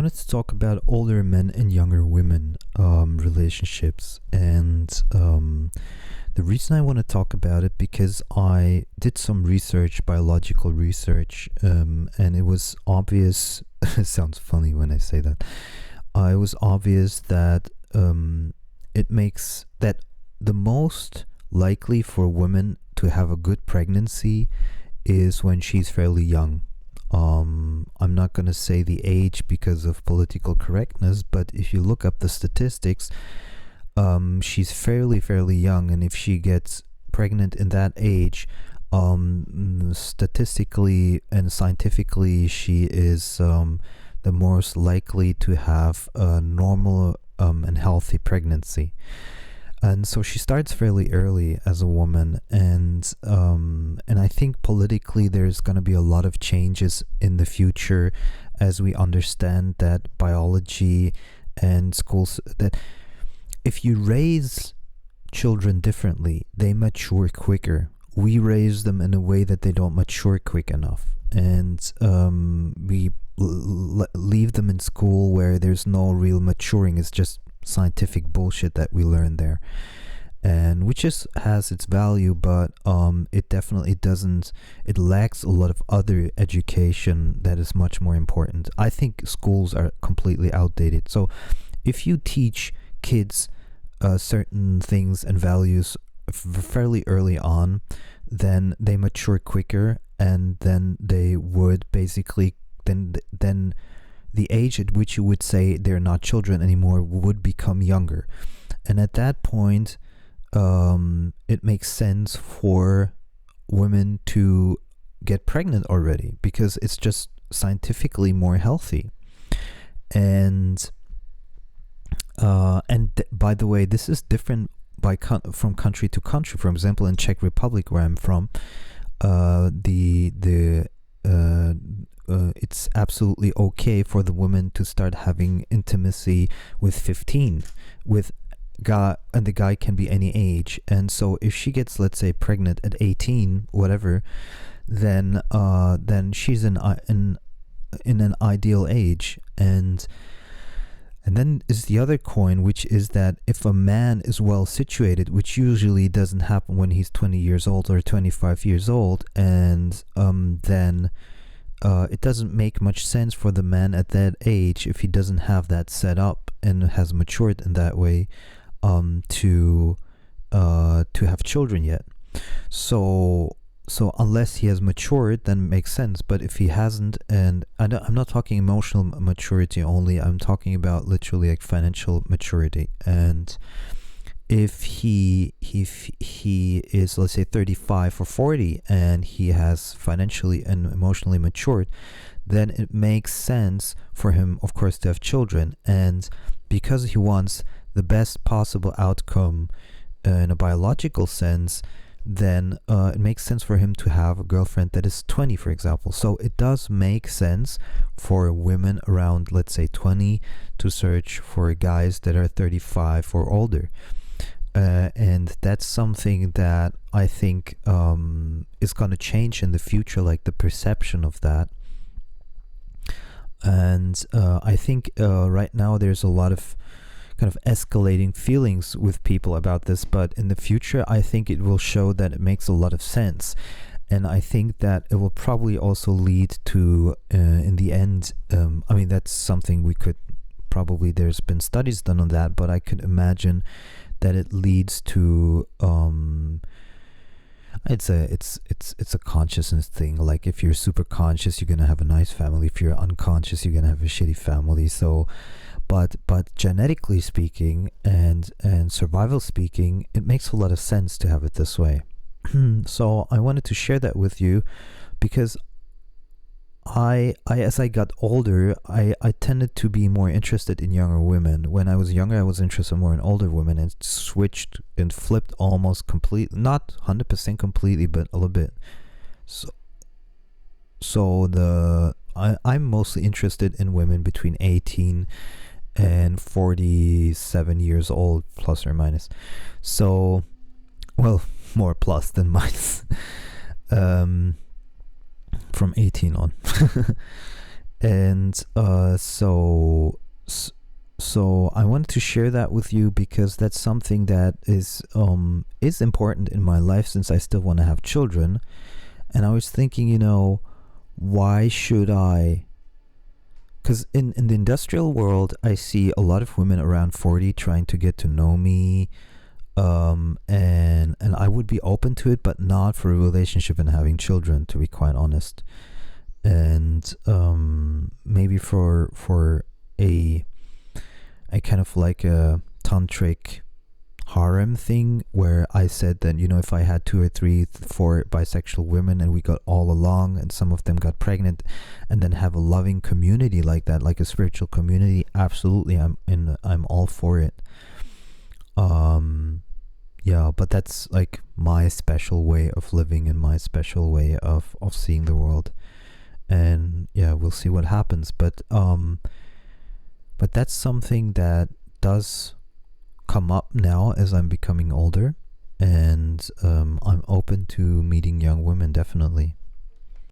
wanted to talk about older men and younger women relationships, and the reason I want to talk about it because I did some research, biological research, and it was obvious. It sounds funny when I say that. It was obvious that it makes that the most likely for women to have a good pregnancy is when she's fairly young. I'm not going to say the age because of political correctness, but if you look up the statistics, she's fairly young, and if she gets pregnant in that age, statistically and scientifically, she is the most likely to have a normal and healthy pregnancy. And so she starts fairly early as a woman, and I think politically there's going to be a lot of changes in the future as we understand that biology and schools, that if you raise children differently, they mature quicker. We raise them in a way that they don't mature quick enough, and we leave them in school where there's no real maturing. It's just scientific bullshit that we learn there, and which has its value, but it definitely doesn't, it lacks a lot of other education that is much more important. I think schools are completely outdated. So if you teach kids certain things and values fairly early on, then they mature quicker, and then they would basically then the age at which you would say they're not children anymore would become younger. And at that point, it makes sense for women to get pregnant already because it's just scientifically more healthy. And by the way, this is different from country to country. For example, in Czech Republic, where I'm from, it's absolutely okay for the woman to start having intimacy with 15 with guy, and the guy can be any age. And so if she gets, let's say, pregnant at 18, whatever, then she's in an ideal age. And then is the other coin, which is that if a man is well situated, which usually doesn't happen when he's 20 years old or 25 years old, and then it doesn't make much sense for the man at that age, if he doesn't have that set up and has matured in that way, to have children yet. So unless he has matured, then it makes sense. But if he hasn't, and I'm not talking emotional maturity only, I'm talking about literally like financial maturity. And if he is, let's say, 35 or 40, and he has financially and emotionally matured, then it makes sense for him, of course, to have children. And because he wants the best possible outcome in a biological sense, then it makes sense for him to have a girlfriend that is 20, for example. So it does make sense for women around, let's say, 20 to search for guys that are 35 or older. And that's something that I think is going to change in the future, like the perception of that. And I think right now there's a lot of kind of escalating feelings with people about this, but in the future I think it will show that it makes a lot of sense. And I think that it will probably also lead to, in the end, I mean, that's something we could probably, there's been studies done on that, but I could imagine that it leads to it's a consciousness thing. Like if you're super conscious, you're gonna have a nice family. If you're unconscious, you're gonna have a shitty family. So but genetically speaking and survival speaking, it makes a lot of sense to have it this way. So I wanted to share that with you because I as I got older, I tended to be more interested in younger women. When I was younger, I was interested more in older women, and switched and flipped almost completely, not 100% completely, but a little bit. So I'm mostly interested in women between 18 and 47 years old, plus or minus. So, well, more plus than minus. From 18 on. And so I wanted to share that with you because that's something that is important in my life, since I still want to have children. And I was thinking, why should I? Because in the industrial world, I see a lot of women around 40 trying to get to know me, and I would be open to it, but not for a relationship and having children, to be quite honest. And maybe for a kind of like a tantric harem thing, where I said that, if I had 2 or 3, 4 bisexual women and we got all along and some of them got pregnant, and then have a loving community like that, like a spiritual community, absolutely, I'm all for it. Yeah, but that's like my special way of living and my special way of seeing the world. And yeah, we'll see what happens, but that's something that does come up now as I'm becoming older, and I'm open to meeting young women, definitely.